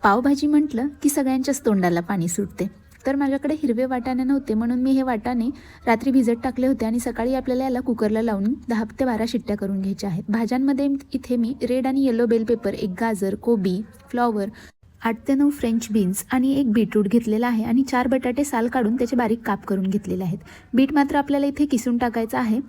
पावभाजी म्हटलं की सगळ्यांच्याच तोंडाला पाणी सुटते. तर माझ्याकडे हिरवे वाटाणे नव्हते म्हणून मी हे वाटाणे रात्री भिजत टाकले होते आणि सकाळी आपल्याला याला कुकरला लावून 10 ते 12 शिट्ट्या करून घ्यायच्या आहेत. भाज्यांमध्ये इथे मी रेड आणि येलो बेल पेपर, एक गाजर, कोबी, फ्लॉवर, 8 ते 9 फ्रेंच बीन्स आणि एक बीटरूट घेतलेला आहे आणि 4 बटाटे साल काढून त्याचे बारीक काप करून घेतलेले आहेत. बीट मात्र आपल्याला इथे किसून टाकायचं आहे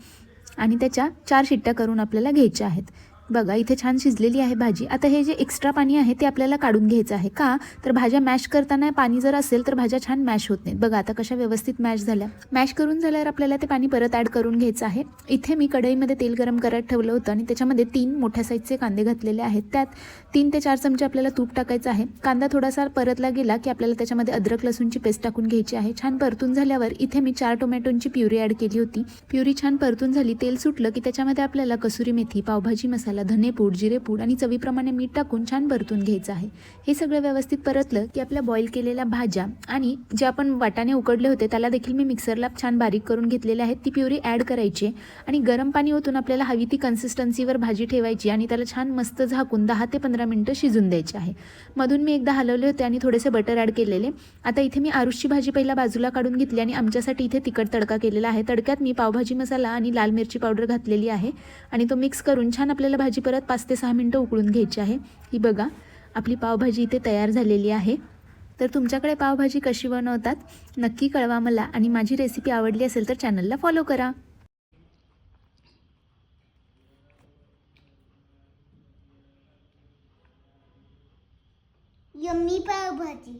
आणि त्याच्या 4 शिट्ट्या करून आपल्याला घ्यायच्या आहेत. बघा इथे छान शिजलेली आहे भाजी. आता हे जे एक्स्ट्रा पाणी आहे ते आपल्याला काढून घ्यायचं आहे. का तर भाज्या मॅश करताना पाणी जर असेल तर भाज्या छान मॅश होत नाहीत. बघा आता कशा व्यवस्थित मॅश झाल्या. मॅश करून झाल्यावर आपल्याला ते पाणी परत ॲड करून घ्यायचं आहे. इथे मी कढईमध्ये तेल गरम करायला ठेवलं होतं आणि त्याच्यामध्ये 3 मोठ्या साईजचे कांदे घातलेले आहेत. त्यात 3 ते 4 चमचे आपल्याला तूप टाकायचं आहे. कांदा थोडासा परतला गेला की आपल्याला त्याच्यामध्ये अद्रक लसूणची पेस्ट टाकून घ्यायची आहे. छान परतून झाल्यावर इथे मी 4 टोमॅटोंची प्युरी ॲड केली होती. प्युरी छान परतून झाली, तेल सुटलं की त्याच्यामध्ये आपल्याला कसुरी मेथी, पावभाजी मसाला, धनेपूड, जिरेपूड आणि चवीप्रमाणे मीठ टाकून छान परतून घ्यायचं आहे. हे सगळं व्यवस्थित परतलं की आपल्या बॉईल केलेल्या भाज्या आणि जे आपण वाटाणे उकडले होते त्याला देखील मी मिक्सरला छान बारीक करून घेतलेले आहेत. ती प्युरी ॲड करायची आणि गरम पाणी ओतून आपल्याला हवी ती कन्सिस्टन्सीवर भाजी ठेवायची आणि त्याला छान मस्त झाकून 10 ते 15 मिनिटं शिजून द्यायची आहे. मधून मी एकदा हलवले होते आणि थोडेसे बटर ॲड केलेले. आता इथे मी आरुषची भाजी पहिला बाजूला काढून घेतली आणि आमच्यासाठी इथे तिखट तडका केलेला आहे. तडक्यात मी पावभाजी मसाला आणि लाल मिरची पावडर घातलेली आहे आणि तो मिक्स करून छान आपल्याला भाजी परत 5 ते 6 मिनिटं उकळून घ्यायची आहे. ही बघा आपली पावभाजी इथे तयार झालेली आहे. तर तुमच्याकडे पावभाजी कशी बनवतात नक्की कळवा मला आणि माझी रेसिपी आवडली असेल तर चॅनलला फॉलो करा. यम्मी पावभाजी.